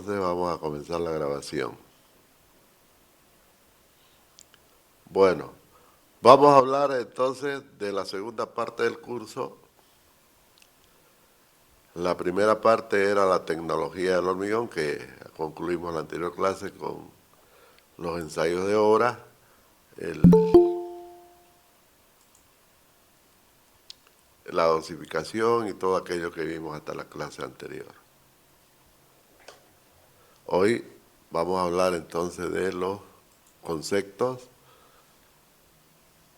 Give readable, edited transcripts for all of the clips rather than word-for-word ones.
entonces vamos a comenzar la grabación. Bueno, vamos a hablar entonces de la segunda parte del curso. La primera parte era la tecnología del hormigón, que concluimos la anterior clase con los ensayos de obra, la dosificación y todo aquello que vimos hasta la clase anterior. Hoy vamos a hablar entonces de los conceptos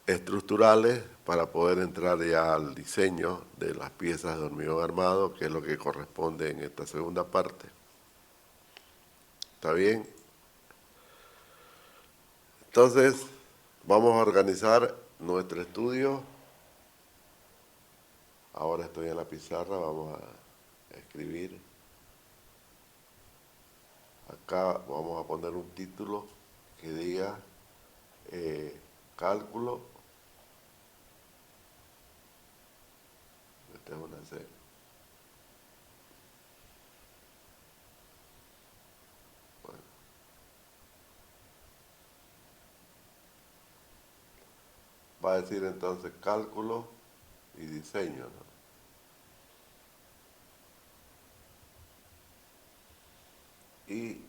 estructurales para poder entrar ya al diseño de las piezas de hormigón armado, que es lo que corresponde en esta segunda parte. ¿Está bien? Entonces, vamos a organizar nuestro estudio. Ahora estoy en la pizarra, vamos a escribir. Acá vamos a poner un título que diga cálculo. Esta es una C. Bueno. Va a decir entonces cálculo y diseño, ¿no? Y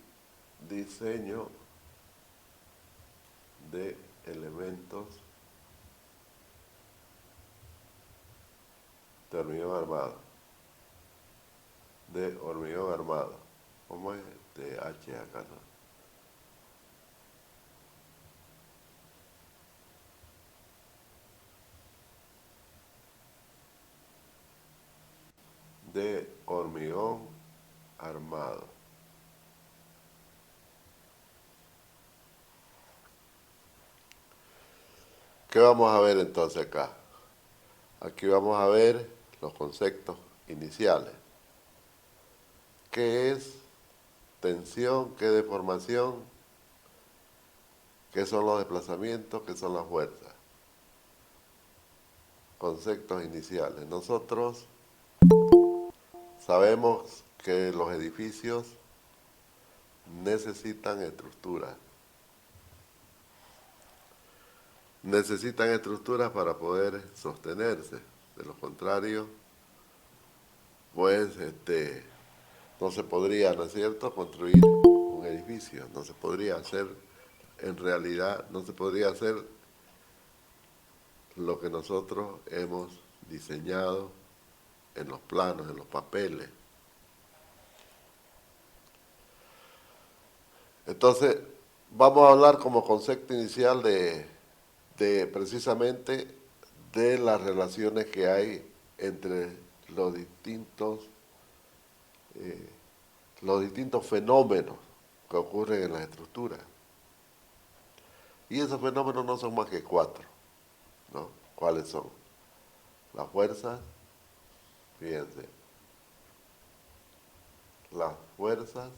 diseño de elementos de hormigón armado. De hormigón armado. ¿Cómo es? De H acá, ¿no? De hormigón armado. ¿Qué vamos a ver entonces acá? Aquí vamos a ver los conceptos iniciales. ¿Qué es tensión? ¿Qué es deformación? ¿Qué son los desplazamientos? ¿Qué son las fuerzas? Conceptos iniciales. Nosotros sabemos que los edificios necesitan estructuras. Necesitan estructuras para poder sostenerse. De lo contrario, pues no se podría, ¿no es cierto?, construir un edificio. No se podría hacer, en realidad, no se podría hacer lo que nosotros hemos diseñado en los planos, en los papeles. Entonces, vamos a hablar como concepto inicial de precisamente de las relaciones que hay entre los distintos fenómenos que ocurren en las estructuras. Y esos fenómenos no son más que 4, ¿no? ¿Cuáles son? Las fuerzas, fíjense, las fuerzas,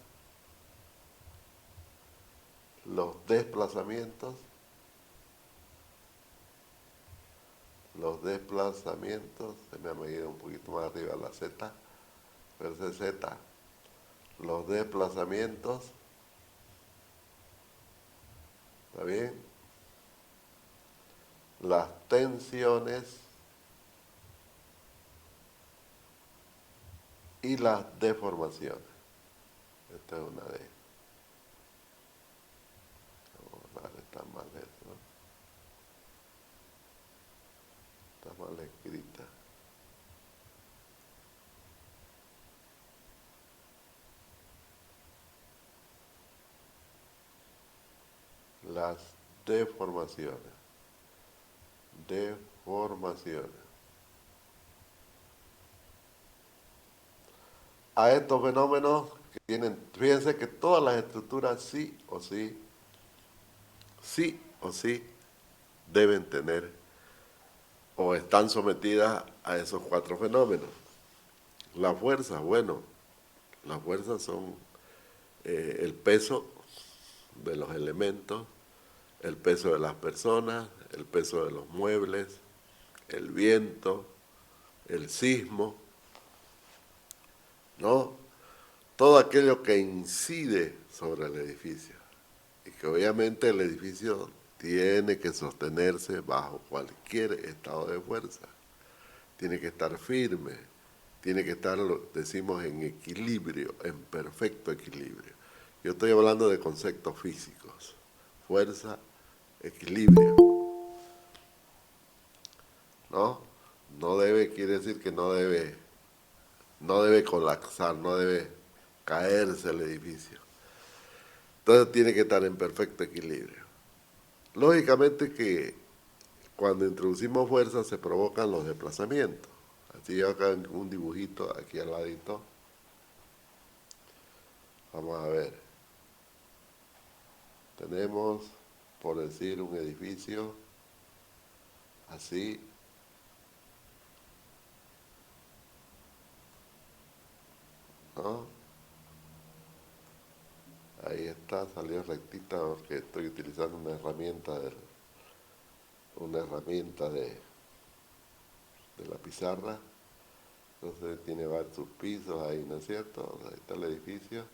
los desplazamientos, se me ha medido un poquito más arriba la Z, fuerza Z, los desplazamientos, ¿está bien? Las tensiones y las deformaciones. Esta es una de ellas. Está mal esto, ¿no? Está mal escrita. Las deformaciones. A estos fenómenos que tienen, fíjense que todas las estructuras sí o sí deben tener o están sometidas a esos 4 fenómenos. Las fuerzas, bueno, las fuerzas son el peso de los elementos, el peso de las personas, el peso de los muebles, el viento, el sismo, ¿no? todo aquello que incide sobre el edificio. Y que obviamente el edificio tiene que sostenerse bajo cualquier estado de fuerza. Tiene que estar firme, tiene que estar, decimos, en equilibrio, en perfecto equilibrio. Yo estoy hablando de conceptos físicos, fuerza, equilibrio, ¿no? No debe, quiere decir que no debe colapsar, no debe caerse el edificio. Entonces tiene que estar en perfecto equilibrio. Lógicamente que cuando introducimos fuerza se provocan los desplazamientos. Así yo acá en un dibujito aquí al ladito. Vamos a ver. Tenemos, por decir, un edificio así. ¿No? Ahí está, salió rectita porque estoy utilizando una herramienta de la pizarra. Entonces tiene varios pisos ahí, ¿no es cierto? Ahí está el edificio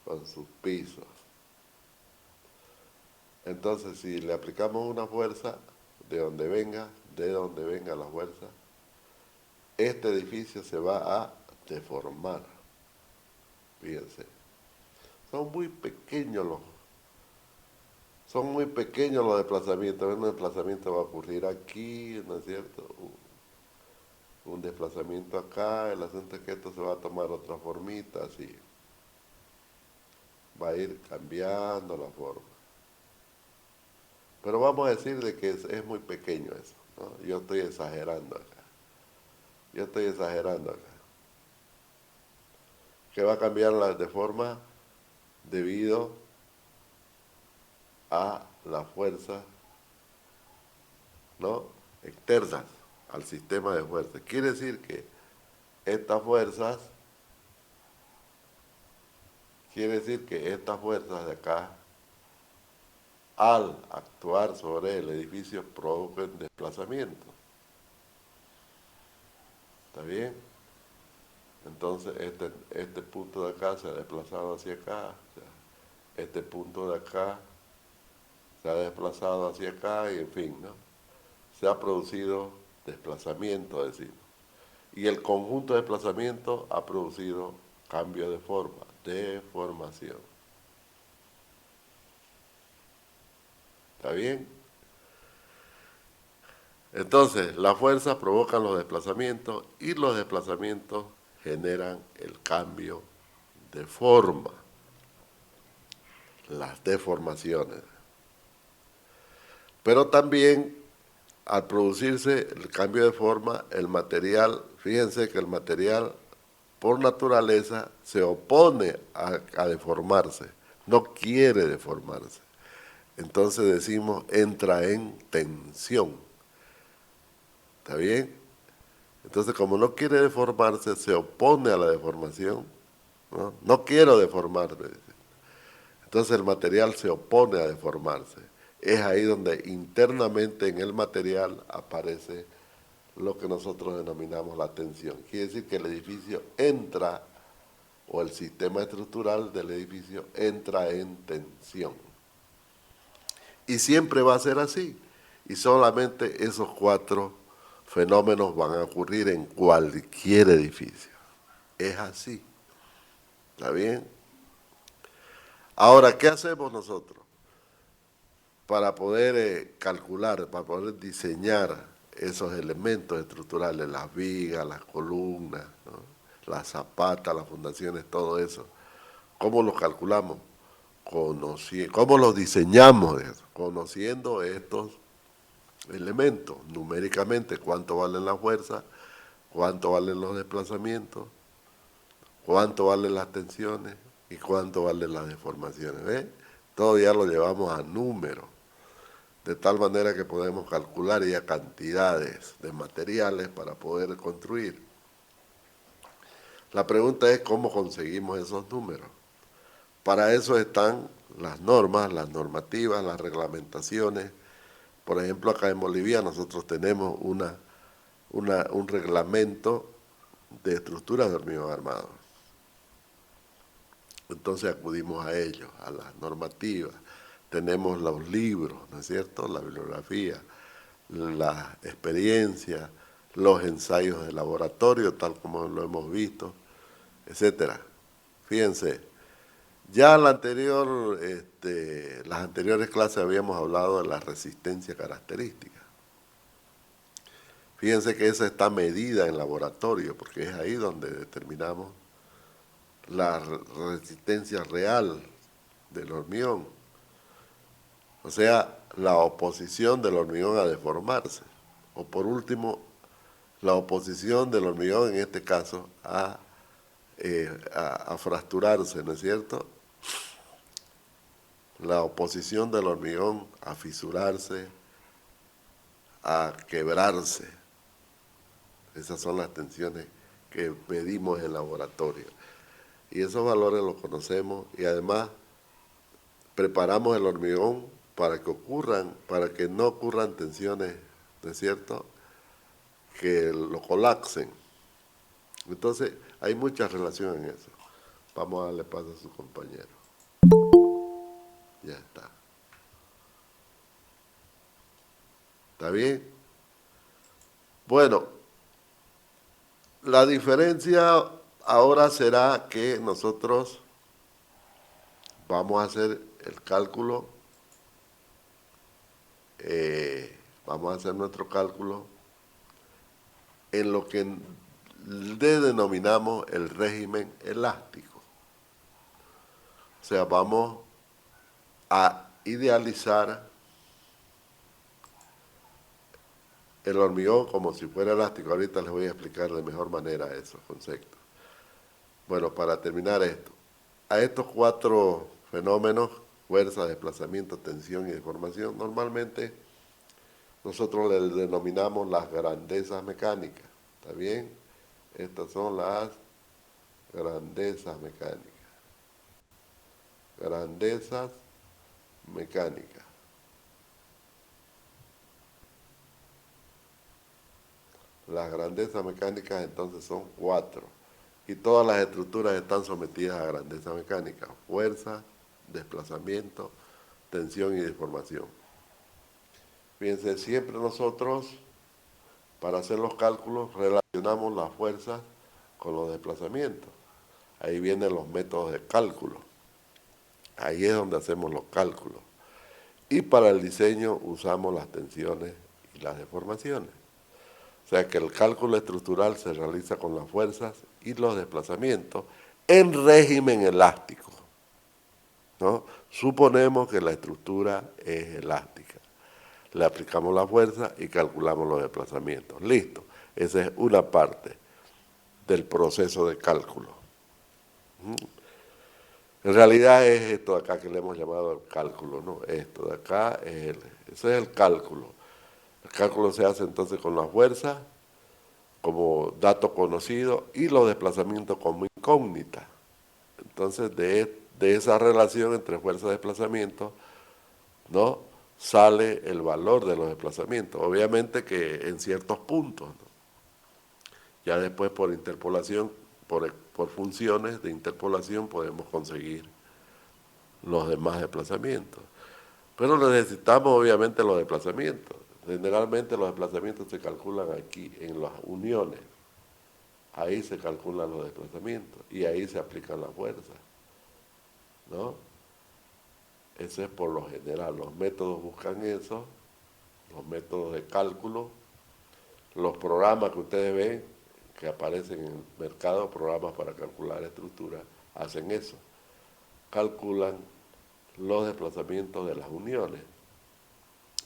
con sus pisos. Entonces, si le aplicamos una fuerza, de donde venga la fuerza, este edificio se va a deformar. Fíjense, son muy pequeños los desplazamientos. Un desplazamiento va a ocurrir aquí, ¿no es cierto? Un desplazamiento acá, el asunto es que esto se va a tomar otra formita, así. Va a ir cambiando la forma. Pero vamos a decir de que es muy pequeño eso, ¿no? Yo estoy exagerando acá. Que va a cambiar de forma debido a la fuerza, ¿no?, externas al sistema de fuerzas. Quiere decir que estas fuerzas, de acá, al actuar sobre el edificio, provocan desplazamiento. ¿Está bien? Entonces este punto de acá se ha desplazado hacia acá, este punto de acá se ha desplazado hacia acá y en fin, ¿no? Se ha producido desplazamiento, decimos. Y el conjunto de desplazamiento ha producido cambio de forma, deformación. ¿Está bien? Entonces, las fuerzas provocan los desplazamientos y los desplazamientos generan el cambio de forma, las deformaciones. Pero también, al producirse el cambio de forma, el material, fíjense que el material por naturaleza se opone a deformarse, no quiere deformarse. Entonces decimos, entra en tensión. ¿Está bien? Entonces, como no quiere deformarse, se opone a la deformación. No quiero deformarme. Entonces el material se opone a deformarse. Es ahí donde internamente en el material aparece lo que nosotros denominamos la tensión. Quiere decir que el edificio entra, o el sistema estructural del edificio entra en tensión. Y siempre va a ser así. Y solamente esos 4 fenómenos van a ocurrir en cualquier edificio. Es así. ¿Está bien? Ahora, ¿qué hacemos nosotros para poder calcular, para poder diseñar esos elementos estructurales, las vigas, las columnas, ¿no?, las zapatas, las fundaciones, todo eso? ¿Cómo los calculamos? ¿Cómo los diseñamos? Conociendo estos elementos numéricamente: cuánto valen las fuerzas, cuánto valen los desplazamientos, cuánto valen las tensiones y cuánto valen las deformaciones. ¿Ves? Todo ya lo llevamos a números, de tal manera que podemos calcular ya cantidades de materiales para poder construir. La pregunta es cómo conseguimos esos números. Para eso están las normas, las normativas, las reglamentaciones. Por ejemplo, acá en Bolivia nosotros tenemos un reglamento de estructuras de hormigón armado. Entonces acudimos a ellos, a las normativas. Tenemos los libros, ¿no es cierto?, la bibliografía, la experiencia, los ensayos de laboratorio, tal como lo hemos visto, etcétera. Fíjense, ya las anteriores clases habíamos hablado de la resistencia característica. Fíjense que esa está medida en laboratorio, porque es ahí donde determinamos la resistencia real del hormigón. O sea, la oposición del hormigón a deformarse. O por último, la oposición del hormigón, en este caso, a fracturarse, ¿no es cierto? La oposición del hormigón a fisurarse, a quebrarse. Esas son las tensiones que medimos en laboratorio. Y esos valores los conocemos y además preparamos el hormigón para que no ocurran tensiones, ¿no es cierto?, que lo colapsen. Entonces, hay mucha relación en eso. Vamos a darle paso a su compañero. Ya está. ¿Está bien? Bueno, la diferencia ahora será que nosotros vamos a hacer el cálculo, vamos a hacer nuestro cálculo en lo que denominamos el régimen elástico. O sea, vamos a idealizar el hormigón como si fuera elástico. Ahorita les voy a explicar de mejor manera esos conceptos. Bueno, para terminar esto, a estos 4 fenómenos, fuerza, desplazamiento, tensión y deformación, normalmente nosotros les denominamos las grandezas mecánicas. ¿Está bien? Estas son las grandezas mecánicas. Grandezas mecánicas. Las grandezas mecánicas entonces son 4. Y todas las estructuras están sometidas a grandeza mecánica. Fuerza, desplazamiento, tensión y deformación. Fíjense, siempre nosotros, para hacer los cálculos, relacionamos las fuerzas con los desplazamientos. Ahí vienen los métodos de cálculo. Ahí es donde hacemos los cálculos. Y para el diseño usamos las tensiones y las deformaciones. O sea que el cálculo estructural se realiza con las fuerzas y los desplazamientos en régimen elástico, ¿no? Suponemos que la estructura es elástica. Le aplicamos la fuerza y calculamos los desplazamientos. Listo. Esa es una parte del proceso de cálculo. En realidad es esto de acá que le hemos llamado el cálculo, ¿no? Esto de acá, ese es el cálculo. El cálculo se hace entonces con la fuerza como dato conocido y los desplazamientos como incógnita. Entonces, de esa relación entre fuerza y desplazamiento, ¿no?, sale el valor de los desplazamientos. Obviamente que en ciertos puntos, ¿no? Ya después por interpolación, por funciones de interpolación podemos conseguir los demás desplazamientos. Pero necesitamos obviamente los desplazamientos. Generalmente los desplazamientos se calculan aquí en las uniones. Ahí se calculan los desplazamientos y ahí se aplican las fuerzas, ¿no? Eso es por lo general. Los métodos buscan eso, los métodos de cálculo, los programas que ustedes ven que aparecen en el mercado, programas para calcular estructuras, hacen eso. Calculan los desplazamientos de las uniones,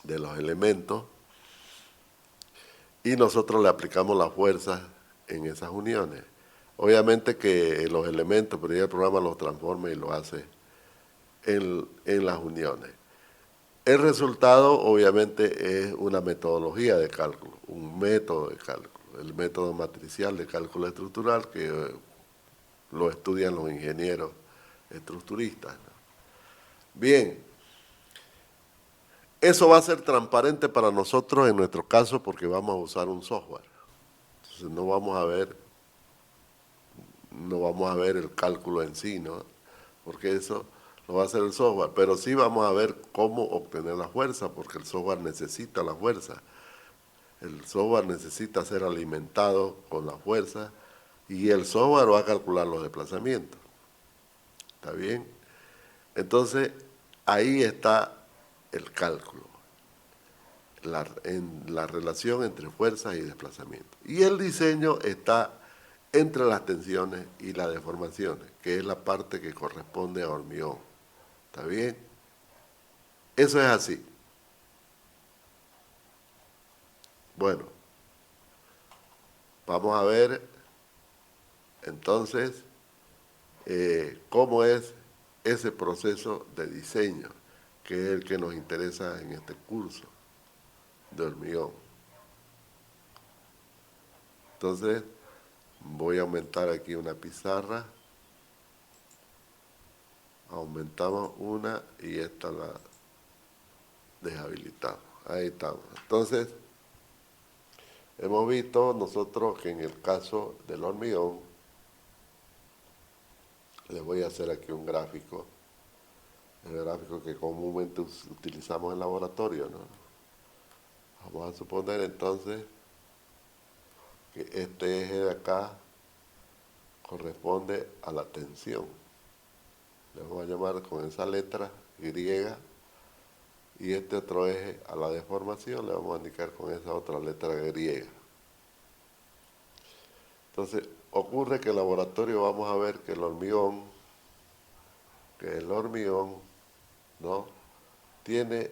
de los elementos, y nosotros le aplicamos las fuerzas en esas uniones. Obviamente que los elementos, pero ya el programa los transforma y lo hace en las uniones. El resultado obviamente es una metodología de cálculo, un método de cálculo, el método matricial de cálculo estructural que lo estudian los ingenieros estructuristas, ¿no? Bien, eso va a ser transparente para nosotros en nuestro caso porque vamos a usar un software. Entonces no vamos a ver el cálculo en sí, ¿no? porque eso lo va a hacer el software, pero sí vamos a ver cómo obtener la fuerza, porque el software necesita la fuerza. El software necesita ser alimentado con la fuerza y el software va a calcular los desplazamientos. ¿Está bien? Entonces, ahí está el cálculo, en la relación entre fuerzas y desplazamiento. Y el diseño está entre las tensiones y las deformaciones, que es la parte que corresponde a hormigón. ¿Está bien? Eso es así. Bueno, vamos a ver entonces cómo es ese proceso de diseño, que es el que nos interesa en este curso de hormigón. Entonces, voy a aumentar aquí una pizarra. Aumentamos una y esta la deshabilitamos. Ahí estamos. Entonces, hemos visto nosotros que en el caso del hormigón, les voy a hacer aquí un gráfico, el gráfico que comúnmente utilizamos en laboratorio, ¿no? Vamos a suponer entonces que este eje de acá corresponde a la tensión. Le vamos a llamar con esa letra Y, y este otro eje a la deformación le vamos a indicar con esa otra letra griega. Entonces, ocurre que en el laboratorio vamos a ver que el hormigón, ¿no?, tiene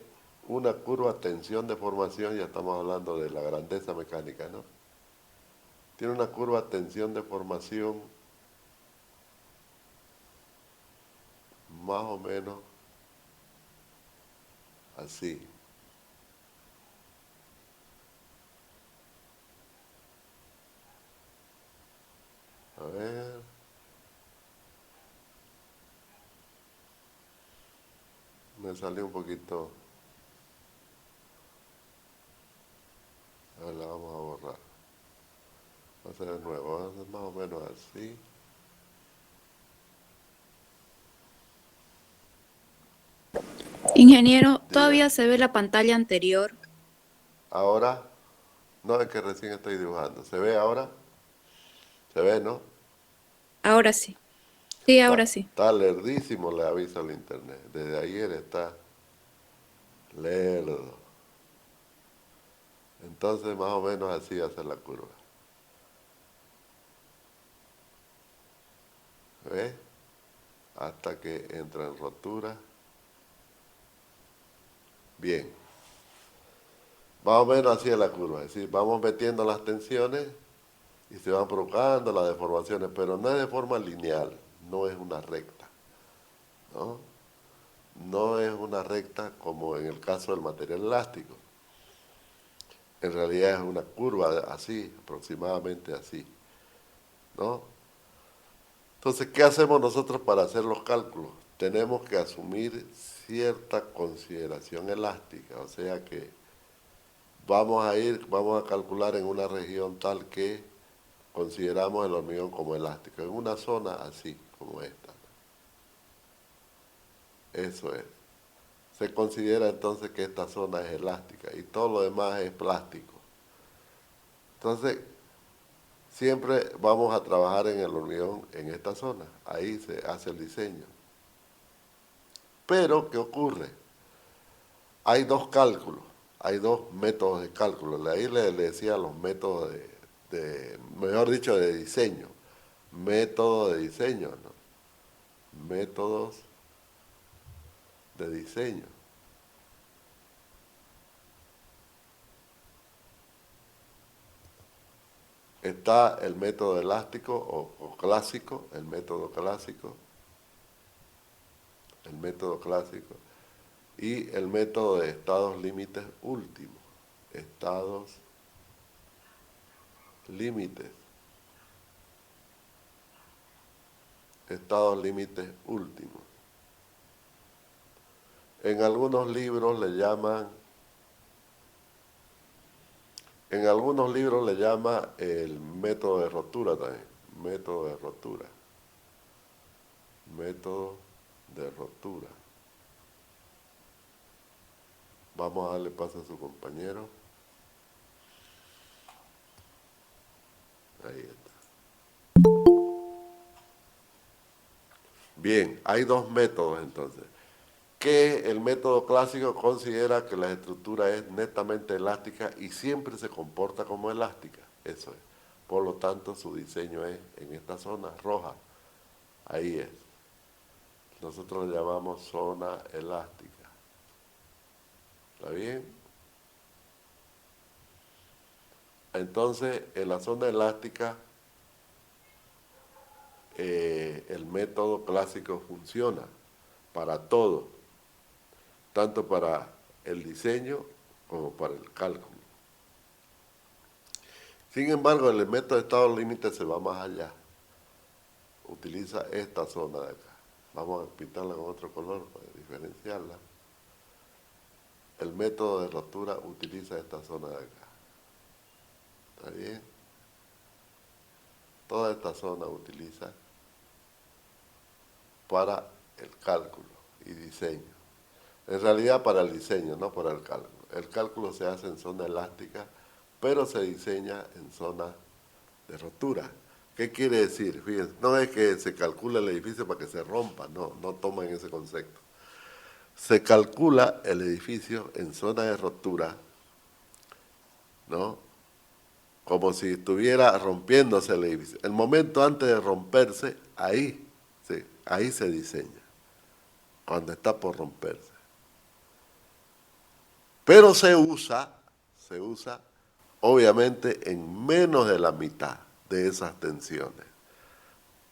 una curva tensión-deformación, ya estamos hablando de la grandeza mecánica, ¿no? Tiene una curva tensión-deformación más o menos así. A ver. Me salió un poquito. A ver, la vamos a borrar. Va a ser de nuevo, va a ser más o menos así. Ingeniero, Diga. todavía se ve la pantalla anterior. Ahora, no es que recién estoy dibujando. ¿Se ve ahora? ¿Se ve, no? Ahora sí. Sí, ahora sí. Está lerdísimo, le aviso al internet. Desde ayer está lerdo. Entonces, más o menos así va a ser la curva. ¿Ves? Hasta que entra en rotura. Bien. Más o menos así es la curva. Es decir, vamos metiendo las tensiones y se van provocando las deformaciones, pero no es de forma lineal, no es una recta, ¿no? No es una recta como en el caso del material elástico. En realidad es una curva así, aproximadamente así, ¿no? Entonces, ¿qué hacemos nosotros para hacer los cálculos? Tenemos que asumir cierta consideración elástica, o sea que vamos a calcular en una región tal que consideramos el hormigón como elástico, en una zona así como esta. Eso es. Se considera entonces que esta zona es elástica y todo lo demás es plástico. Entonces, siempre vamos a trabajar en el hormigón en esta zona. Ahí se hace el diseño. Pero, ¿qué ocurre? Hay dos cálculos, hay dos métodos de cálculo. Ahí le decía los métodos mejor dicho, de diseño. Método de diseño, ¿no? Métodos de diseño. Está el método elástico o clásico, el método clásico, y el método de estados límites últimos. Estados límites. Estados límites últimos. En algunos libros le llaman el método de rotura también. Método de rotura. Método de rotura. Vamos a darle paso a su compañero. Ahí está. Bien, hay dos métodos entonces. Que el método clásico considera que la estructura es netamente elástica y siempre se comporta como elástica. Eso es. Por lo tanto, su diseño es en esta zona roja. Ahí es. Nosotros le llamamos zona elástica. ¿Está bien? Entonces, en la zona elástica, el método clásico funciona para todo, tanto para el diseño como para el cálculo. Sin embargo, el método de estado límite se va más allá. Utiliza esta zona de acá. Vamos a pintarla con otro color para diferenciarla. El método de rotura utiliza esta zona de acá. ¿Está bien? Toda esta zona utiliza para el cálculo y diseño. En realidad para el diseño, no para el cálculo. El cálculo se hace en zona elástica, pero se diseña en zona de rotura. ¿Qué quiere decir? Fíjense, no es que se calcula el edificio para que se rompa, no tomen ese concepto. Se calcula el edificio en zona de rotura, ¿no? Como si estuviera rompiéndose el edificio. El momento antes de romperse, ahí se diseña, cuando está por romperse. Pero se usa obviamente en menos de la mitad de esas tensiones,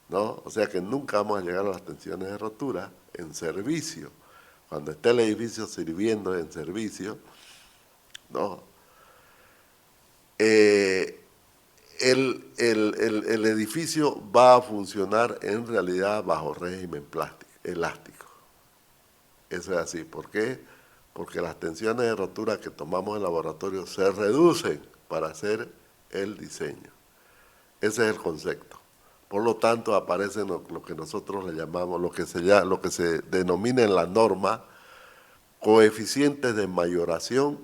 ¿no? O sea que nunca vamos a llegar a las tensiones de rotura en servicio. Cuando esté el edificio sirviendo en servicio, ¿no? El edificio va a funcionar en realidad bajo régimen elástico. Eso es así. ¿Por qué? Porque las tensiones de rotura que tomamos en laboratorio se reducen para hacer el diseño. Ese es el concepto. Por lo tanto, aparecen lo que nosotros le llamamos, lo que se denomina en la norma, coeficientes de mayoración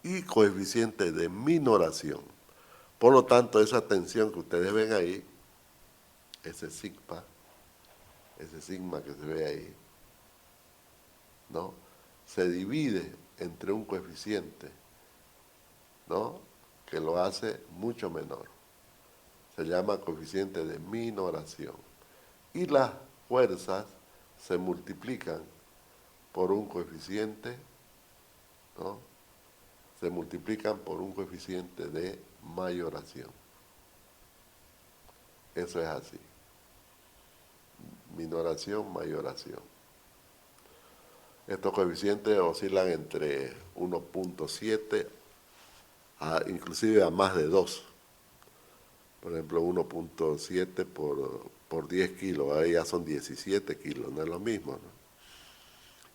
y coeficientes de minoración. Por lo tanto, esa tensión que ustedes ven ahí, ese sigma que se ve ahí, ¿no? Se divide entre un coeficiente, ¿no? Que lo hace mucho menor. Se llama coeficiente de minoración. Y las fuerzas se multiplican por un coeficiente, ¿no? Se multiplican por un coeficiente de mayoración. Eso es así. Minoración, mayoración. Estos coeficientes oscilan entre 1.7 inclusive a más de 2. Por ejemplo, 1.7 por 10 kilos, ahí ya son 17 kilos, no es lo mismo, ¿no?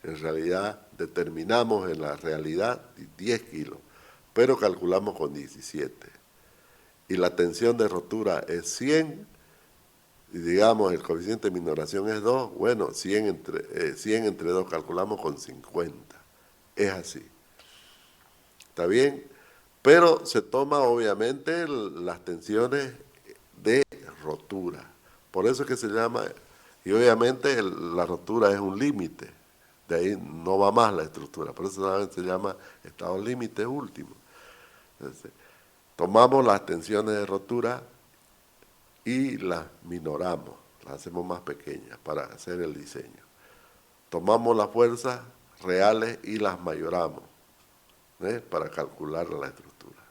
En realidad determinamos en la realidad 10 kilos, pero calculamos con 17. Y la tensión de rotura es 100, y digamos el coeficiente de minoración es 2, bueno, 100 entre 2 calculamos con 50. Es así. ¿Está bien? Pero se toma obviamente las tensiones de rotura. Por eso es que se llama, y obviamente la rotura es un límite. De ahí no va más la estructura. Por eso se llama estado límite último. Entonces, tomamos las tensiones de rotura y las minoramos, las hacemos más pequeñas para hacer el diseño. Tomamos las fuerzas reales y las mayoramos, para calcular la estructura.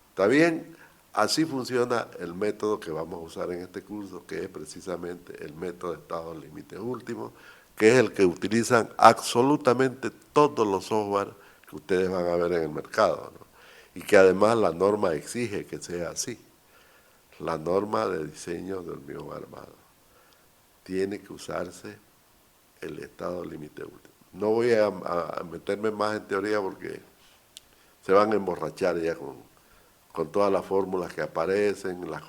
¿Está bien? Así funciona el método que vamos a usar en este curso, que es precisamente el método de estados límites últimos, que es el que utilizan absolutamente todos los software que ustedes van a ver en el mercado, ¿no? Y que además la norma exige que sea así. La norma de diseño de hormigón armado. Tiene que usarse el estado límite último. No voy a meterme más en teoría porque se van a emborrachar ya con todas las fórmulas que aparecen, las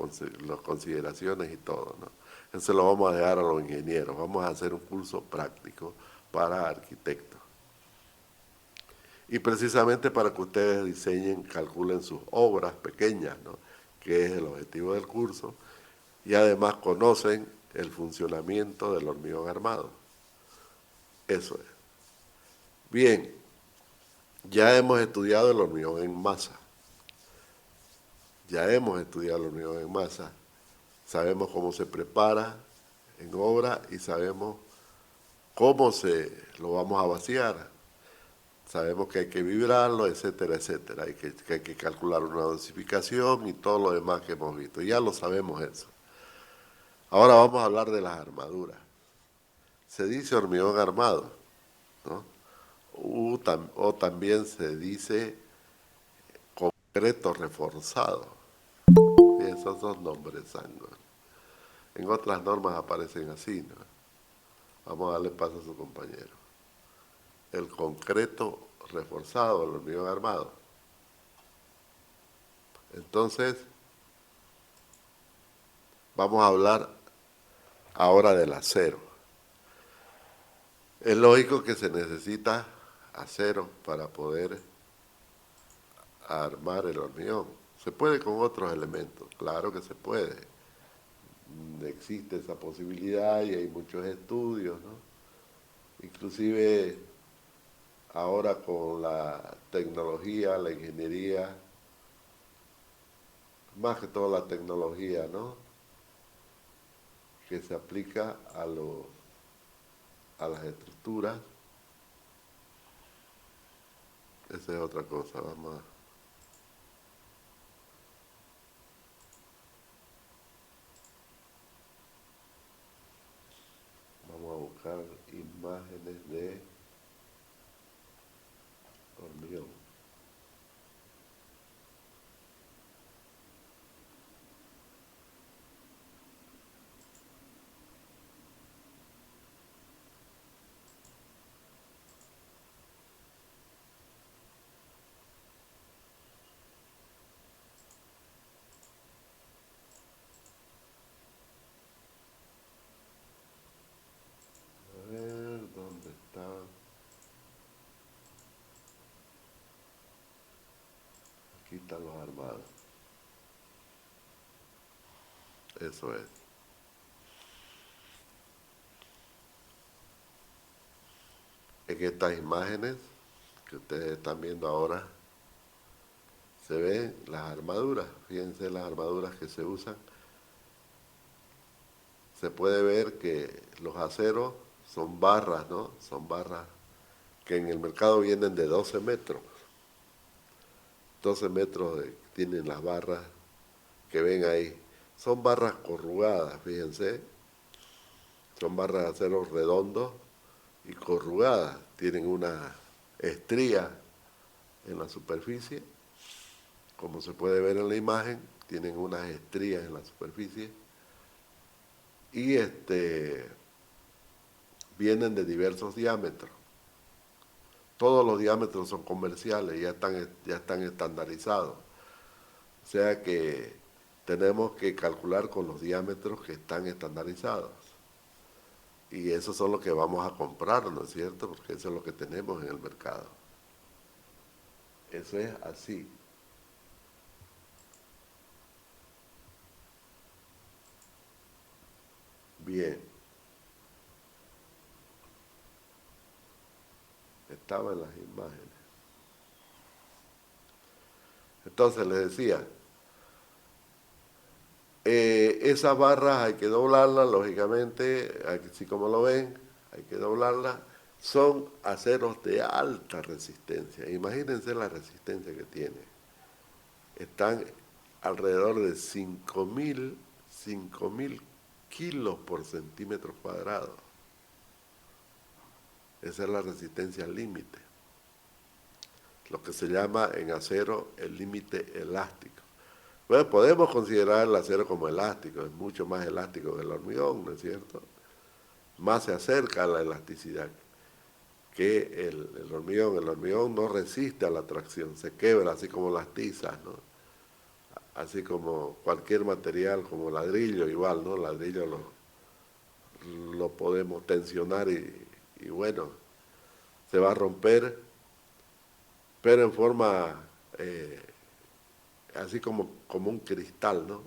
consideraciones y todo, ¿no? Eso lo vamos a dejar a los ingenieros. Vamos a hacer un curso práctico para arquitectos. Y precisamente para que ustedes diseñen, calculen sus obras pequeñas, ¿no? Que es el objetivo del curso, y además conocen el funcionamiento del hormigón armado. Eso es. Bien, ya hemos estudiado el hormigón en masa. Ya hemos estudiado el hormigón en masa. Sabemos cómo se prepara en obra y sabemos cómo lo vamos a vaciar. Sabemos que hay que vibrarlo, etcétera, etcétera. Que hay que calcular una dosificación y todo lo demás que hemos visto. Ya lo sabemos eso. Ahora vamos a hablar de las armaduras. Se dice hormigón armado, ¿no? O también se dice concreto reforzado. Y esos son nombres sangos. En otras normas aparecen así, ¿no? Vamos a darle paso a su compañero. El concreto reforzado, el hormigón armado. Entonces, vamos a hablar ahora del acero. Es lógico que se necesita acero para poder armar el hormigón. ¿Se puede con otros elementos? Claro que se puede. Existe esa posibilidad y hay muchos estudios, ¿no? Inclusive ahora con la tecnología, la ingeniería, más que todo la tecnología, ¿no? Que se aplica a las estructuras. Esa es otra cosa, vamos a buscar imágenes de hormigón. A ver, ¿dónde está? Aquí están los armados. Eso es. En estas imágenes que ustedes están viendo ahora, se ven las armaduras. Fíjense las armaduras que se usan. Se puede ver que los aceros son barras, ¿no? Son barras que en el mercado vienen de 12 metros. 12 metros tienen las barras que ven ahí. Son barras corrugadas, fíjense. Son barras de acero redondos y corrugadas. Tienen una estría en la superficie. Como se puede ver en la imagen, tienen unas estrías en la superficie. Y vienen de diversos diámetros. Todos los diámetros son comerciales, ya están estandarizados. O sea que tenemos que calcular con los diámetros que están estandarizados. Y esos son los que vamos a comprar, ¿no es cierto? Porque eso es lo que tenemos en el mercado. Eso es así. Bien. Estaba en las imágenes. Entonces les decía, esas barras hay que doblarlas, lógicamente, así como lo ven, hay que doblarlas. Son aceros de alta resistencia. Imagínense la resistencia que tiene. Están alrededor de 5.000 kilos por centímetro cuadrado. Esa es la resistencia límite. Lo que se llama en acero el límite elástico. Bueno, podemos considerar el acero como elástico, es mucho más elástico que el hormigón, ¿no es cierto? Más se acerca a la elasticidad que el hormigón. El hormigón no resiste a la tracción, se quebra así como las tizas, ¿no? Así como cualquier material, como ladrillo igual, ¿no? Ladrillo lo podemos tensionar y bueno, se va a romper, pero en forma así como un cristal, ¿no?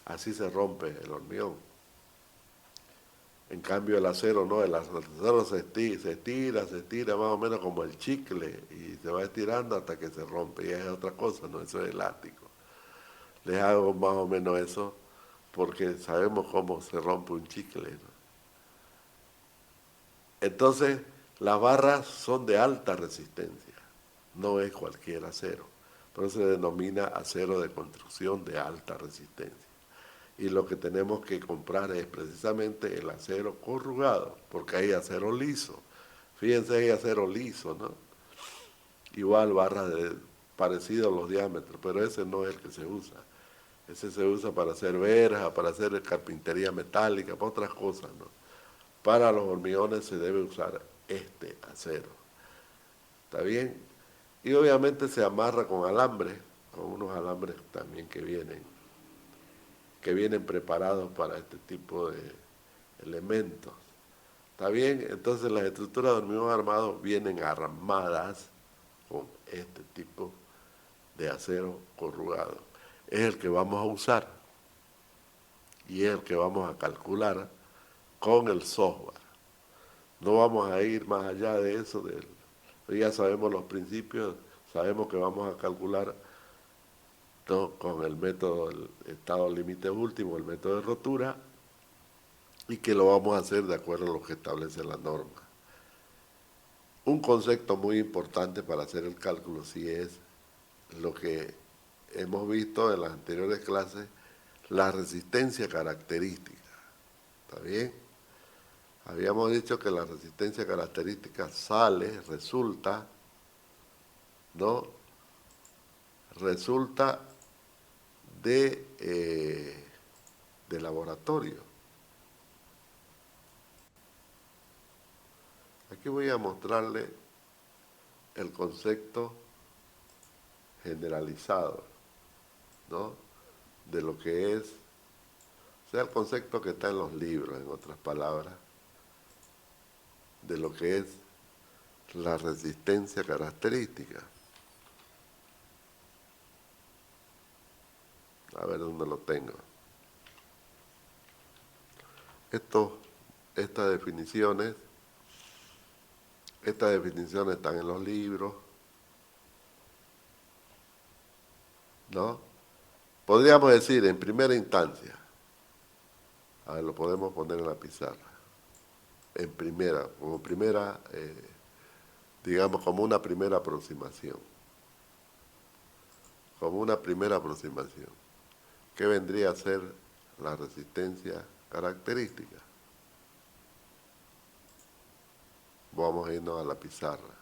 Así se rompe el hormigón. En cambio el acero no, el acero se estira más o menos como el chicle y se va estirando hasta que se rompe. Y es otra cosa, ¿no? Eso es elástico. Les hago más o menos eso porque sabemos cómo se rompe un chicle, ¿no? Entonces, las barras son de alta resistencia, no es cualquier acero. Por eso se denomina acero de construcción de alta resistencia. Y lo que tenemos que comprar es precisamente el acero corrugado, porque hay acero liso. Fíjense, hay acero liso, ¿no? Igual barras parecidos los diámetros, pero ese no es el que se usa. Ese se usa para hacer verja, para hacer carpintería metálica, para otras cosas, ¿no? Para los hormigones se debe usar este acero. ¿Está bien? Y obviamente se amarra con alambre, con unos alambres también que vienen preparados para este tipo de elementos. ¿Está bien? Entonces las estructuras de hormigón armado vienen armadas con este tipo de acero corrugado. Es el que vamos a usar y es el que vamos a calcular con el software. No vamos a ir más allá de eso, ya sabemos los principios, sabemos que vamos a calcular, ¿no?, con el método del estado límite último, el método de rotura, y que lo vamos a hacer de acuerdo a lo que establece la norma. Un concepto muy importante para hacer el cálculo sí es lo que hemos visto en las anteriores clases, la resistencia característica. ¿Está bien? Habíamos dicho que la resistencia característica resulta, ¿no? Resulta de laboratorio. Aquí voy a mostrarle el concepto generalizado, ¿no?, de lo que es, o sea, el concepto que está en los libros, en otras palabras, de lo que es la resistencia característica. A ver dónde lo tengo. Estas definiciones están en los libros, ¿no? Podríamos decir, en primera instancia, a ver, lo podemos poner en la pizarra, digamos, como una primera aproximación. ¿Qué vendría a ser la resistencia característica? Vamos a irnos a la pizarra.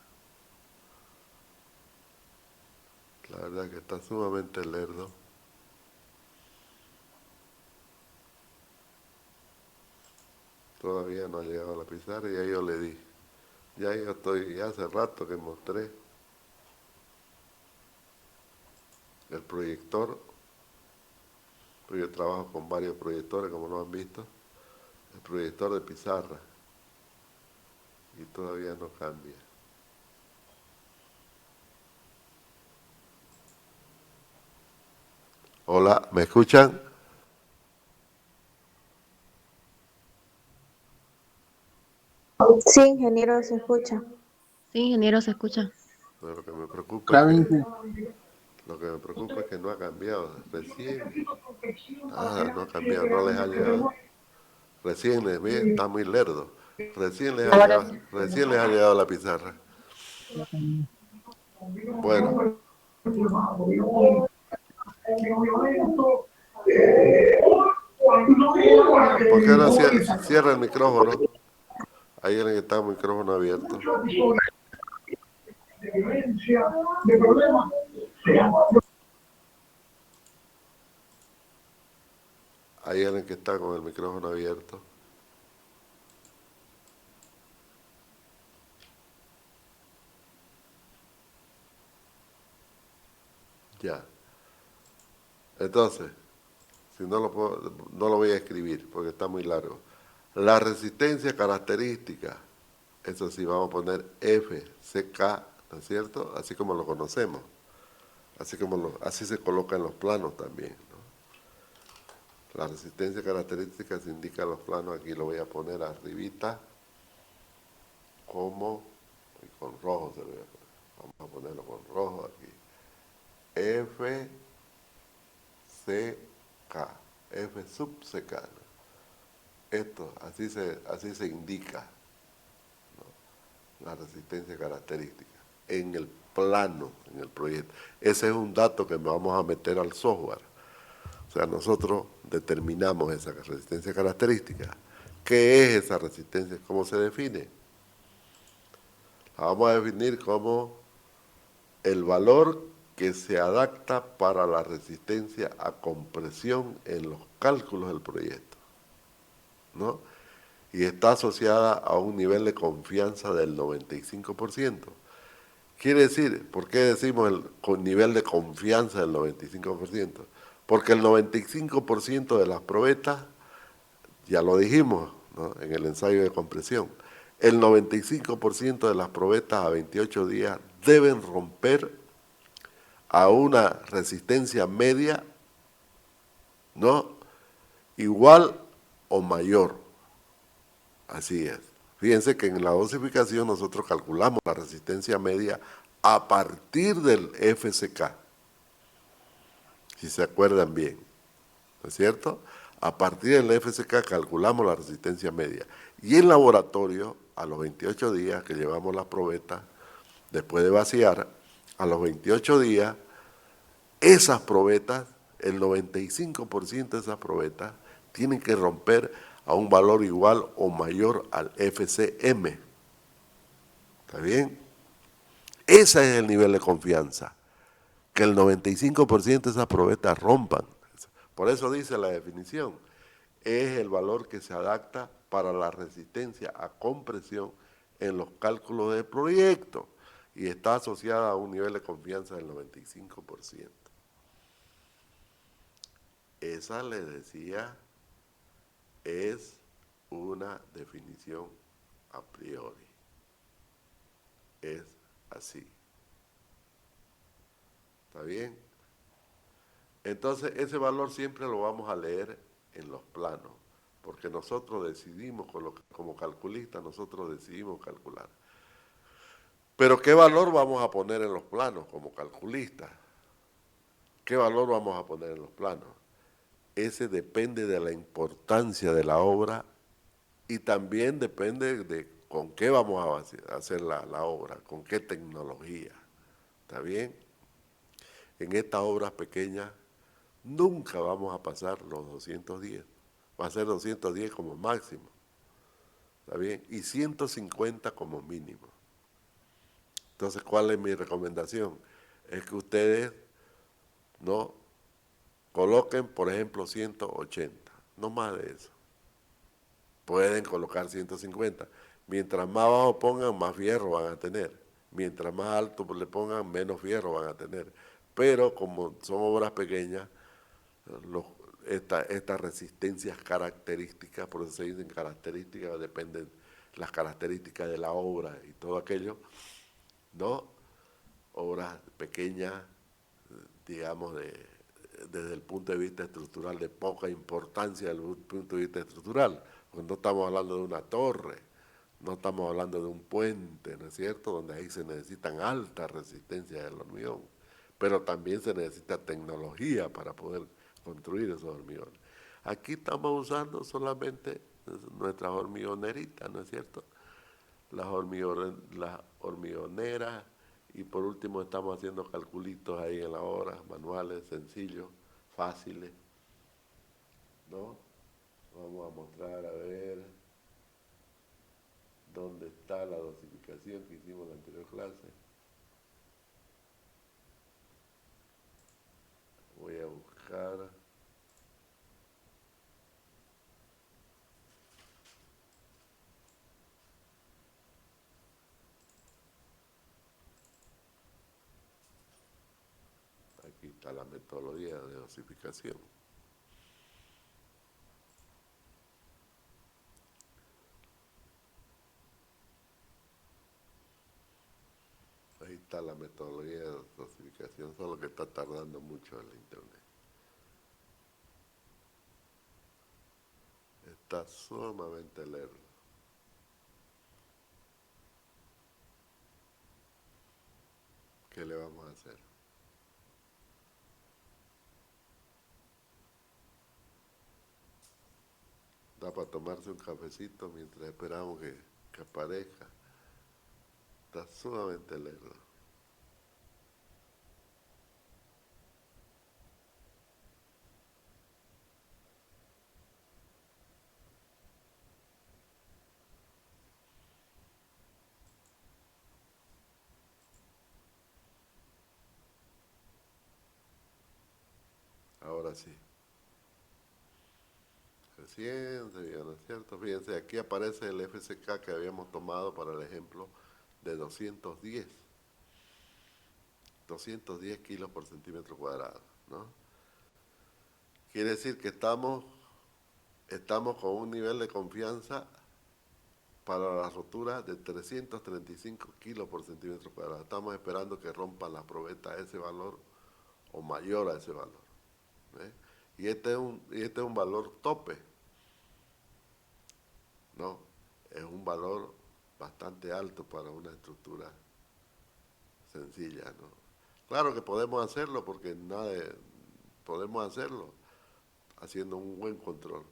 La verdad que está sumamente lerdo. Todavía no ha llegado a la pizarra y ya yo le di. Ya hace rato que mostré el proyector, porque yo trabajo con varios proyectores, como lo han visto, el proyector de pizarra, y todavía no cambia. Hola, ¿me escuchan? Sí, ingeniero, se escucha. Sí, ingeniero, se escucha. Pero lo que me preocupa es Saben que, que no ha cambiado. No ha cambiado, no les ha llegado. Recién les ve, está muy lerdo. Ahora sí. Recién les ha llegado la pizarra. Bueno, ¿por qué no cierra el micrófono? Hay alguien que está el micrófono abierto. Hay alguien que está con el micrófono abierto. Ya. Entonces, si no lo puedo, no lo voy a escribir porque está muy largo. La resistencia característica, eso sí, vamos a poner FCK, ¿no es cierto? Así como lo conocemos, así se coloca en los planos también, ¿no? La resistencia característica se indica en los planos, aquí lo voy a poner arribita, como, y con rojo se lo voy a poner, vamos a ponerlo con rojo aquí, FCK, F sub CK, ¿no? Esto, así se indica, ¿no? La resistencia característica en el plano, en el proyecto. Ese es un dato que vamos a meter al software. O sea, nosotros determinamos esa resistencia característica. ¿Qué es esa resistencia? ¿Cómo se define? La vamos a definir como el valor que se adapta para la resistencia a compresión en los cálculos del proyecto, ¿no? Y está asociada a un nivel de confianza del 95%. Quiere decir, ¿por qué decimos con nivel de confianza del 95%? Porque el 95% de las probetas, ya lo dijimos, ¿no?, en el ensayo de compresión, el 95% de las probetas a 28 días deben romper a una resistencia media, ¿no?, igual o mayor. Así es. Fíjense que en la dosificación nosotros calculamos la resistencia media a partir del FCK, si se acuerdan bien, ¿no es cierto? A partir del FCK calculamos la resistencia media. Y en laboratorio, a los 28 días que llevamos las probetas, después de vaciar, a los 28 días, esas probetas, el 95% de esas probetas, tienen que romper a un valor igual o mayor al FCM. ¿Está bien? Ese es el nivel de confianza, que el 95% de esas probetas rompan. Por eso dice la definición, es el valor que se adapta para la resistencia a compresión en los cálculos del proyecto y está asociada a un nivel de confianza del 95%. Esa, le decía, es una definición a priori. Es así. ¿Está bien? Entonces, ese valor siempre lo vamos a leer en los planos, porque nosotros decidimos, como calculistas, nosotros decidimos calcular. Pero, ¿qué valor vamos a poner en los planos como calculistas? ¿Qué valor vamos a poner en los planos? Ese depende de la importancia de la obra y también depende de con qué vamos a hacer la obra, con qué tecnología. ¿Está bien? En estas obras pequeñas nunca vamos a pasar los 210. Va a ser 210 como máximo. ¿Está bien? Y 150 como mínimo. Entonces, ¿cuál es mi recomendación? Es que ustedes no coloquen, por ejemplo, 180, no más de eso. Pueden colocar 150. Mientras más bajo pongan, más fierro van a tener. Mientras más alto le pongan, menos fierro van a tener. Pero como son obras pequeñas, estas resistencias características, por eso se dicen características, dependen las características de la obra y todo aquello, ¿no? Obras pequeñas, digamos, desde el punto de vista estructural, de poca importancia desde el punto de vista estructural, porque no estamos hablando de una torre, no estamos hablando de un puente, ¿no es cierto?, donde ahí se necesitan altas resistencias del hormigón, pero también se necesita tecnología para poder construir esos hormigones. Aquí estamos usando solamente nuestras hormigoneritas, ¿no es cierto?, las hormigoneras, y por último estamos haciendo calculitos ahí en la obra, manuales, sencillos, fáciles, ¿no? Vamos a mostrar, a ver, dónde está la dosificación que hicimos en la anterior clase. Voy a buscar. Aquí está la metodología de dosificación. está la metodología de clasificación, solo que está tardando mucho el internet. Está sumamente lerdo. ¿Qué le vamos a hacer? Da para tomarse un cafecito mientras esperamos que aparezca. Está sumamente lerdo. Ahora sí. Recién se vio, ¿no es cierto? Fíjense, aquí aparece el FCK que habíamos tomado para el ejemplo de 210. 210 kilos por centímetro cuadrado, ¿no? Quiere decir que estamos con un nivel de confianza para la rotura de 335 kilos por centímetro cuadrado. Estamos esperando que rompan la probeta ese valor o mayor a ese valor. ¿Ve? Y este es un valor tope, ¿no? Es un valor bastante alto para una estructura sencilla, ¿no? Claro que podemos hacerlo porque podemos hacerlo haciendo un buen control.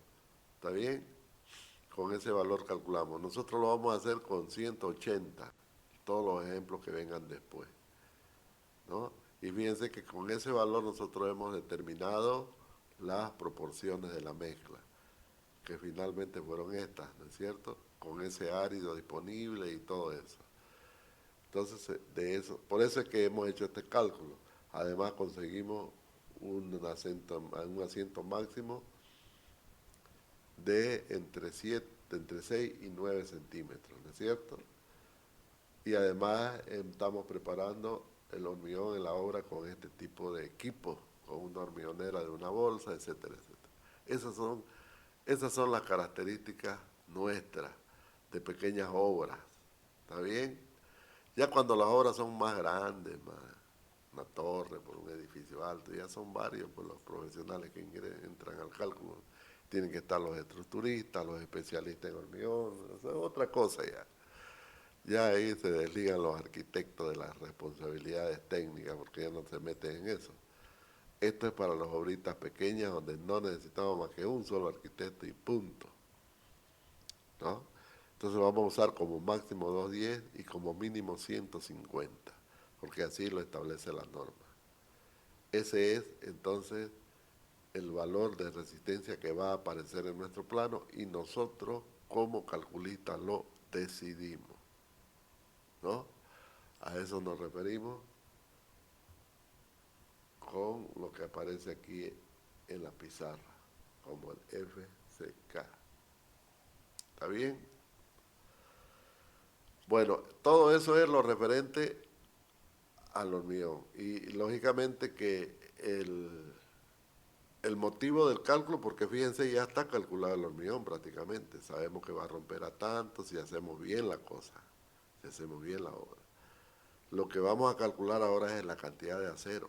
¿Está bien? Con ese valor calculamos. Nosotros lo vamos a hacer con 180, todos los ejemplos que vengan después, ¿no? Y fíjense que con ese valor nosotros hemos determinado las proporciones de la mezcla, que finalmente fueron estas, ¿no es cierto? Con ese árido disponible y todo eso. Entonces, por eso es que hemos hecho este cálculo. Además conseguimos un asiento máximo de entre 6 y 9 centímetros, ¿no es cierto? Y además estamos preparando el hormigón en la obra con este tipo de equipo, con una hormigonera de una bolsa, etcétera, etcétera. Esas son las características nuestras de pequeñas obras, ¿está bien? Ya cuando las obras son más grandes, una torre por un edificio alto, ya son varios pues, los profesionales que entran al cálculo. Tienen que estar los estructuristas, los especialistas en hormigón, eso es otra cosa ya. Ya ahí se desligan los arquitectos de las responsabilidades técnicas porque ya no se meten en eso. Esto es para las obritas pequeñas donde no necesitamos más que un solo arquitecto y punto, ¿no? Entonces vamos a usar como máximo 210 y como mínimo 150, porque así lo establece la norma. Ese es entonces el valor de resistencia que va a aparecer en nuestro plano y nosotros como calculistas lo decidimos, ¿no? A eso nos referimos con lo que aparece aquí en la pizarra, como el FCK. ¿Está bien? Bueno, todo eso es lo referente al hormigón. Y lógicamente que el motivo del cálculo, porque fíjense, ya está calculado el hormigón prácticamente. Sabemos que va a romper a tanto si hacemos bien la cosa, si hacemos bien la obra. Lo que vamos a calcular ahora es la cantidad de acero.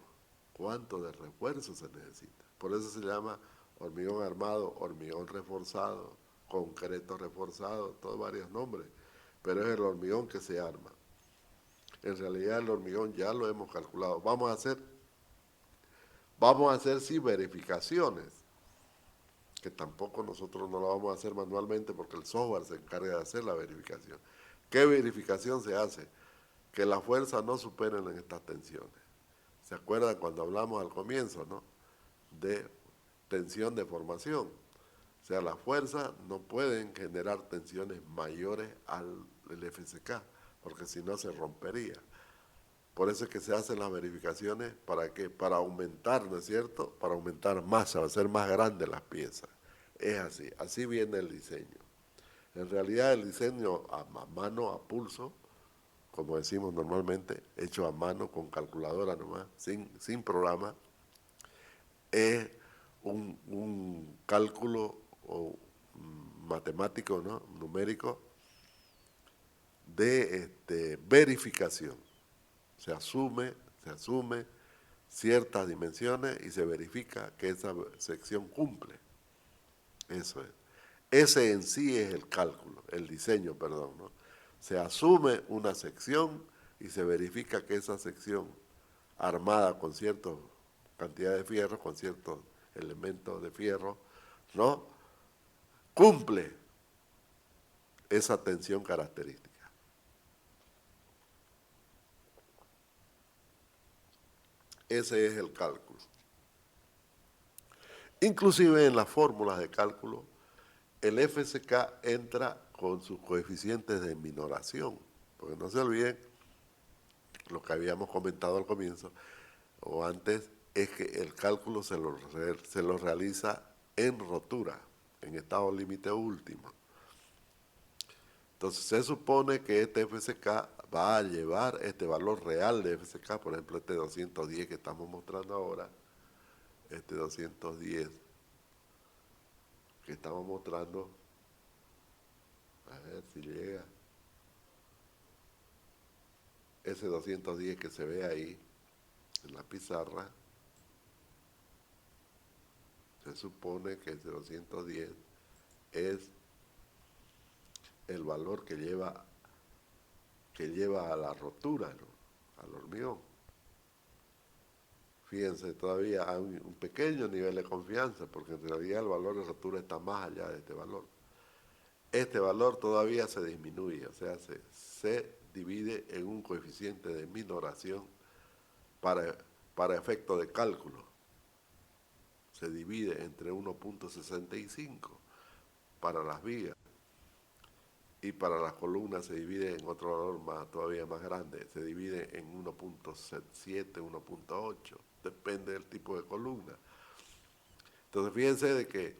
¿Cuánto de refuerzo se necesita? Por eso se llama hormigón armado, hormigón reforzado, concreto reforzado, todos varios nombres. Pero es el hormigón que se arma. En realidad el hormigón ya lo hemos calculado. Vamos a hacer sí verificaciones, que tampoco nosotros no lo vamos a hacer manualmente porque el software se encarga de hacer la verificación. ¿Qué verificación se hace? Que las fuerzas no superen en estas tensiones. ¿Se acuerdan cuando hablamos al comienzo, no? De tensión de formación. O sea, las fuerzas no pueden generar tensiones mayores al FCK, porque si no se rompería. Por eso es que se hacen las verificaciones, ¿para qué? Para aumentar, ¿no es cierto? Para aumentar masa, hacer más grandes las piezas. Es así, así viene el diseño. En realidad el diseño a mano, a pulso, como decimos normalmente, hecho a mano con calculadora nomás, sin programa, es un cálculo matemático, ¿no? Numérico de verificación. Se asume ciertas dimensiones y se verifica que esa sección cumple. Eso es. Ese en sí es el cálculo, el diseño, perdón, ¿no? Se asume una sección y se verifica que esa sección, armada con cierta cantidad de fierro, con ciertos elementos de fierro, ¿no?, cumple esa tensión característica. Ese es el cálculo. Inclusive en las fórmulas de cálculo, el FSK entra con sus coeficientes de minoración, porque no se olviden lo que habíamos comentado al comienzo o antes, es que el cálculo se lo realiza en rotura, en estado límite último. Entonces se supone que este FSK va a llevar este valor real de FSK, por ejemplo este 210 que estamos mostrando ahora, este 210 que estamos mostrando, a ver si llega, ese 210 que se ve ahí en la pizarra, se supone que ese 210 es el valor que lleva a la rotura, ¿no?, al hormigón. Fíjense, todavía hay un pequeño nivel de confianza, porque en realidad el valor de rotura está más allá de este valor. Este valor todavía se disminuye, o sea, se divide en un coeficiente de minoración para efecto de cálculo. Se divide entre 1.65 para las vigas y para las columnas se divide en otro valor todavía más grande, se divide en 1.7, 1.8, depende del tipo de columna. Entonces fíjense de que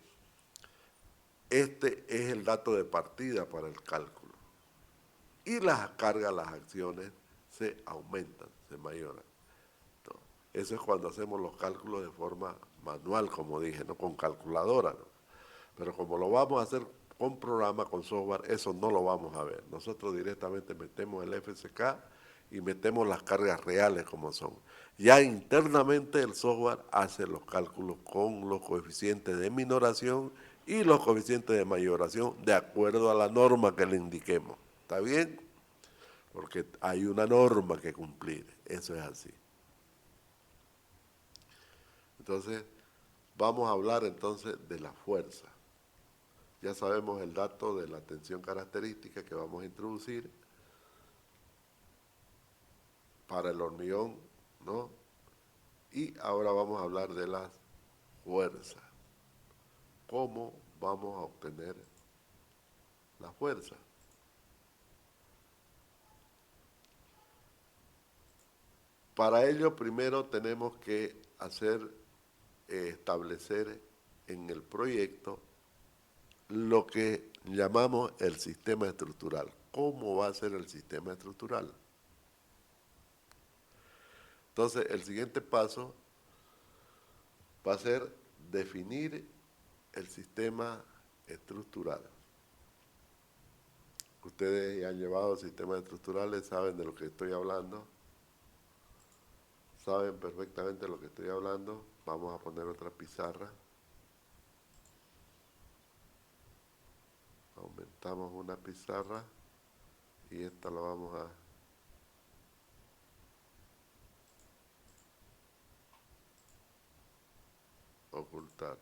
este es el dato de partida para el cálculo. Y las cargas, las acciones se aumentan, se mayoran. Entonces, eso es cuando hacemos los cálculos de forma manual, como dije, no con calculadora, ¿no? Pero como lo vamos a hacer con programa, con software, eso no lo vamos a ver. Nosotros directamente metemos el FSK y metemos las cargas reales como son. Ya internamente el software hace los cálculos con los coeficientes de minoración y los coeficientes de mayoración de acuerdo a la norma que le indiquemos. ¿Está bien? Porque hay una norma que cumplir, eso es así. Entonces, vamos a hablar entonces de la fuerza. Ya sabemos el dato de la tensión característica que vamos a introducir para el hormigón, ¿no? Y ahora vamos a hablar de las fuerzas. ¿Cómo vamos a obtener la fuerza? Para ello primero tenemos que establecer en el proyecto lo que llamamos el sistema estructural. ¿Cómo va a ser el sistema estructural? Entonces, el siguiente paso va a ser definir el sistema estructural. Ustedes ya han llevado sistemas estructurales, saben de lo que estoy hablando, saben perfectamente de lo que estoy hablando. Vamos a poner otra pizarra. Aumentamos una pizarra y esta la vamos a ocultar.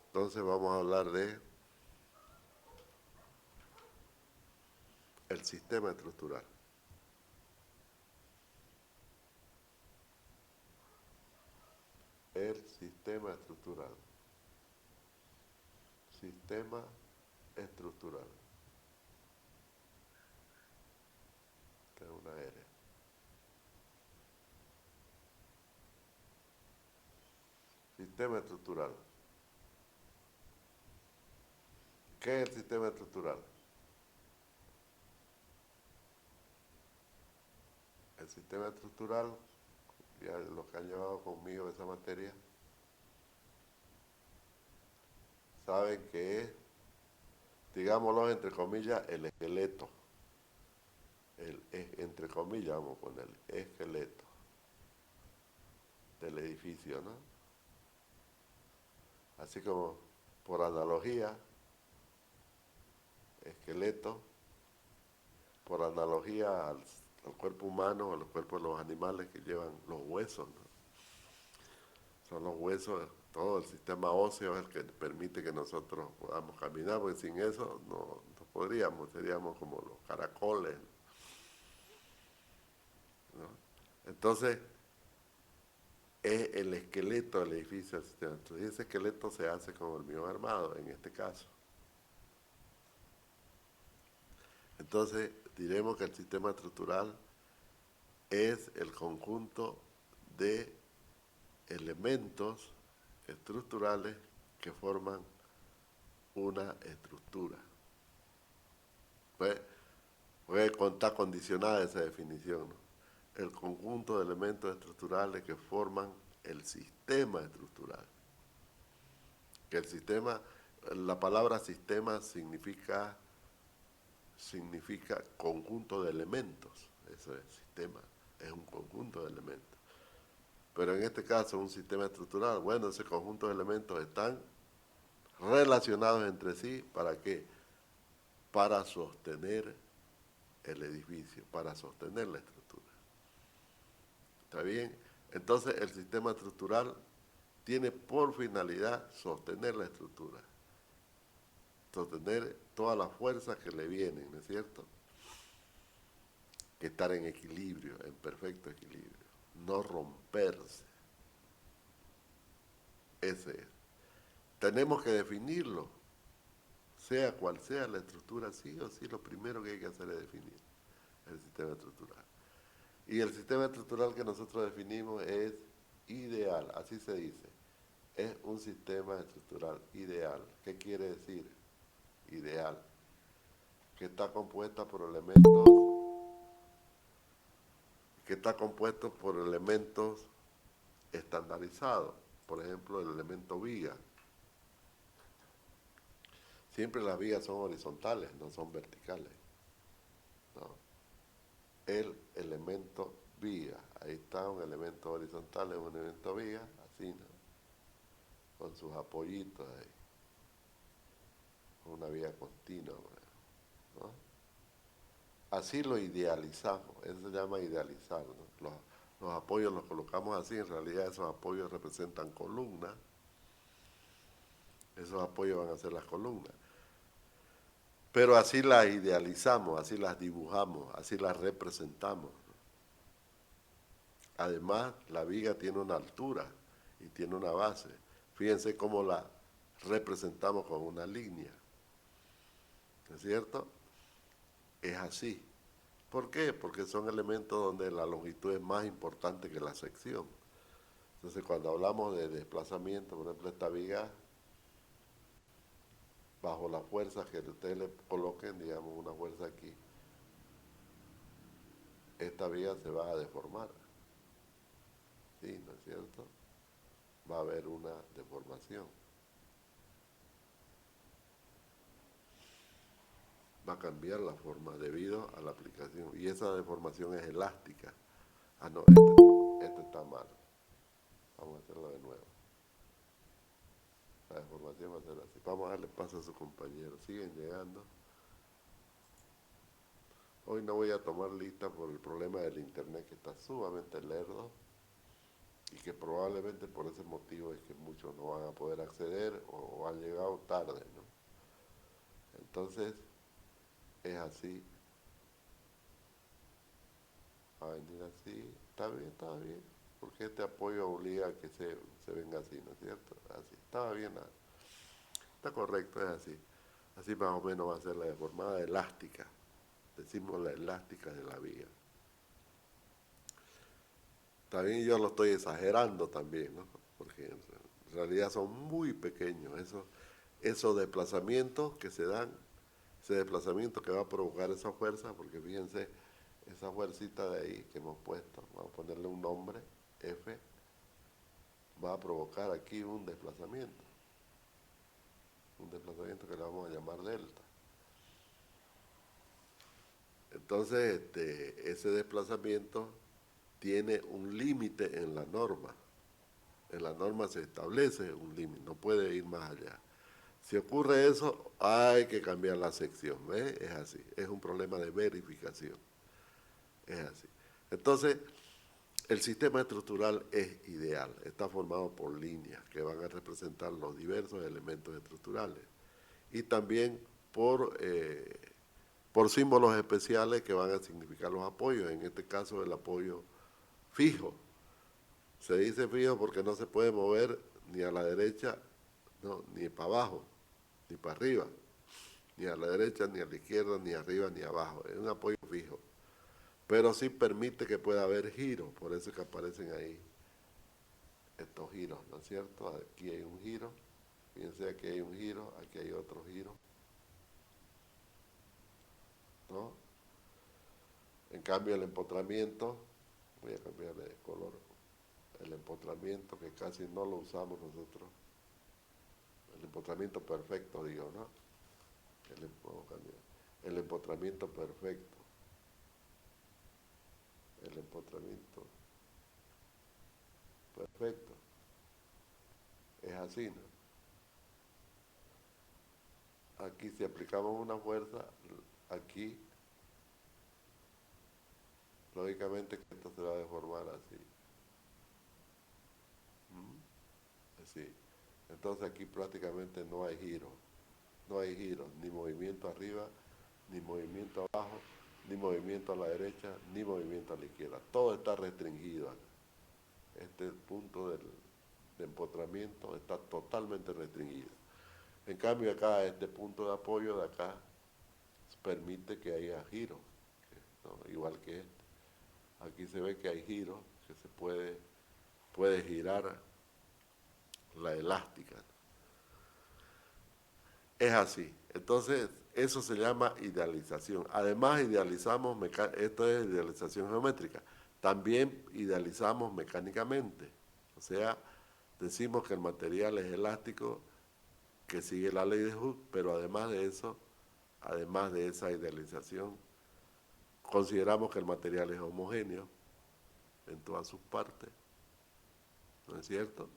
Entonces vamos a hablar de el sistema estructural. El sistema estructural. Sistema estructural. Esta es una R. Sistema estructural. ¿Qué es el sistema estructural? El sistema estructural, ya los que han llevado conmigo esa materia, saben que es, digámoslo entre comillas, el entre comillas, vamos a poner esqueleto del edificio, ¿no? Así como por analogía, esqueleto, por analogía al cuerpo humano, a los cuerpos de los animales que llevan los huesos, ¿no? Son los huesos, todo el sistema óseo es el que permite que nosotros podamos caminar, porque sin eso no podríamos, seríamos como los caracoles, ¿no? Entonces, es el esqueleto del edificio del sistema. Entonces, ese esqueleto se hace con hormigón armado, en este caso. Entonces, diremos que el sistema estructural es el conjunto de elementos estructurales que forman una estructura. Pues está condicionada esa definición, ¿no? El conjunto de elementos estructurales que forman el sistema estructural. Que el sistema, la palabra sistema significa conjunto de elementos. Eso es sistema, es un conjunto de elementos. Pero en este caso, un sistema estructural, bueno, ese conjunto de elementos están relacionados entre sí, ¿para qué? Para sostener el edificio, para sostener la estructura. ¿Está bien? Entonces, el sistema estructural tiene por finalidad sostener la estructura, sostener todas las fuerzas que le vienen, ¿no es cierto? Que estar en equilibrio, en perfecto equilibrio, no romperse. Ese es. Tenemos que definirlo, sea cual sea la estructura, sí o sí, lo primero que hay que hacer es definir el sistema estructural. Y el sistema estructural que nosotros definimos es ideal, así se dice. Es un sistema estructural ideal. ¿Qué quiere decir ideal? Que está compuesto por elementos estandarizados. Por ejemplo, el elemento viga. Siempre las vigas son horizontales, no son verticales, ¿no? El elemento viga, ahí está un elemento horizontal, es un elemento viga, así, ¿no? Con sus apoyitos ahí, una viga continua, ¿no? Así lo idealizamos, eso se llama idealizar, ¿no? Los apoyos los colocamos así, en realidad esos apoyos representan columnas, esos apoyos van a ser las columnas. Pero así las idealizamos, así las dibujamos, así las representamos. Además, la viga tiene una altura y tiene una base. Fíjense cómo la representamos con una línea. ¿No es cierto? Es así. ¿Por qué? Porque son elementos donde la longitud es más importante que la sección. Entonces, cuando hablamos de desplazamiento, por ejemplo, esta viga, bajo las fuerzas que ustedes le coloquen, digamos, una fuerza aquí, esta viga se va a deformar. ¿Sí? ¿No es cierto? Va a haber una deformación. Va a cambiar la forma debido a la aplicación. Y esa deformación es elástica. Ah, no, este está mal. Vamos a hacerlo de nuevo. La deformación va a ser así. Vamos a darle paso a su compañero. Siguen llegando. Hoy no voy a tomar lista por el problema del internet que está sumamente lerdo y que probablemente por ese motivo es que muchos no van a poder acceder o han llegado tarde, ¿no? Entonces, es así. Va a venir así. Está bien. Porque este apoyo obliga a que se venga así, ¿no es cierto? Así. Estaba bien. Está correcto, es así. Así más o menos va a ser la deformada elástica. Decimos la elástica de la viga. También yo lo estoy exagerando también, ¿no? Porque en realidad son muy pequeños esos desplazamientos que se dan, ese desplazamiento que va a provocar esa fuerza, porque fíjense, esa fuercita de ahí que hemos puesto, vamos a ponerle un nombre, F, va a provocar aquí un desplazamiento que le vamos a llamar delta. Entonces, ese desplazamiento tiene un límite en la norma. En la norma se establece un límite, no puede ir más allá. Si ocurre eso, hay que cambiar la sección, ¿ves? Es así, es un problema de verificación, es así. Entonces, el sistema estructural es ideal, está formado por líneas que van a representar los diversos elementos estructurales y también por símbolos especiales que van a significar los apoyos, en este caso el apoyo fijo. Se dice fijo porque no se puede mover ni a la derecha, no, ni para abajo, ni para arriba, ni a la derecha, ni a la izquierda, ni arriba, ni abajo. Es un apoyo fijo. Pero sí permite que pueda haber giros, por eso es que aparecen ahí estos giros, ¿no es cierto? Aquí hay un giro, fíjense, aquí hay un giro, aquí hay otro giro, ¿no? En cambio el empotramiento, voy a cambiarle de color, el empotramiento que casi no lo usamos nosotros, el empotramiento perfecto, digo, ¿no? El empotramiento perfecto, el empotramiento perfecto, es así, ¿no? Aquí si aplicamos una fuerza, aquí, lógicamente que esto se va a deformar así. Así. Entonces aquí prácticamente no hay giro, ni movimiento arriba, ni movimiento abajo, ni movimiento a la derecha, ni movimiento a la izquierda. Todo está restringido acá. Este punto de empotramiento está totalmente restringido. En cambio acá, este punto de apoyo de acá, permite que haya giro, ¿no? Igual que este. Aquí se ve que hay giro, que se puede girar la elástica. Es así. Entonces, eso se llama idealización. Además, esto es idealización geométrica. También idealizamos mecánicamente. O sea, decimos que el material es elástico, que sigue la ley de Hooke, pero además de eso, además de esa idealización, consideramos que el material es homogéneo en todas sus partes. ¿No es cierto?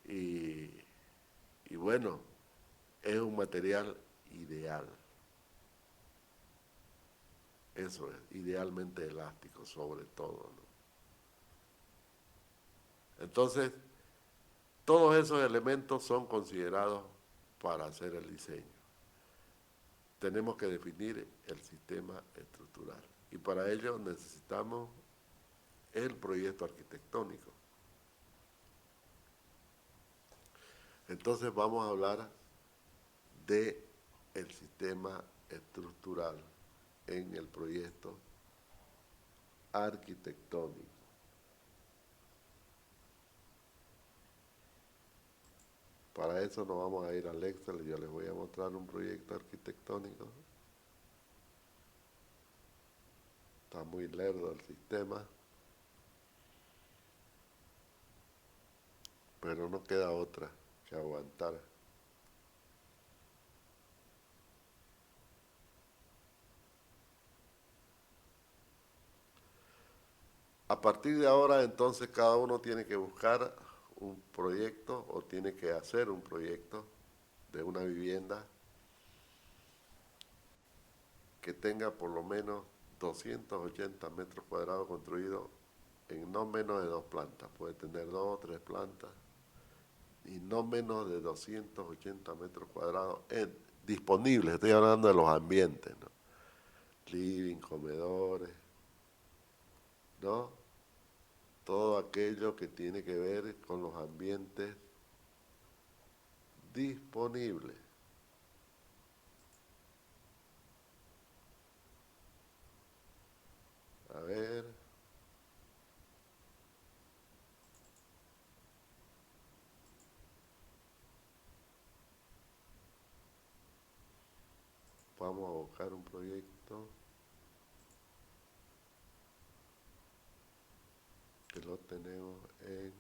Y bueno, es un material ideal. Eso es, idealmente elástico sobre todo, ¿no? Entonces, todos esos elementos son considerados para hacer el diseño. Tenemos que definir el sistema estructural y para ello necesitamos el proyecto arquitectónico. Entonces vamos a hablar de el sistema estructural en el proyecto arquitectónico. Para eso nos vamos a ir al Excel y yo les voy a mostrar un proyecto arquitectónico. Está muy lerdo el sistema, pero no queda otra que aguantar. A partir de ahora, entonces, cada uno tiene que buscar un proyecto o tiene que hacer un proyecto de una vivienda que tenga por lo menos 280 metros cuadrados construidos en no menos de 2 plantas. Puede tener 2 o 3 plantas y no menos de 280 metros cuadrados disponibles. Estoy hablando de los ambientes, ¿no? Living, comedores, ¿no? Todo aquello que tiene que ver con los ambientes disponibles. A ver. Vamos a buscar un proyecto que lo tenemos en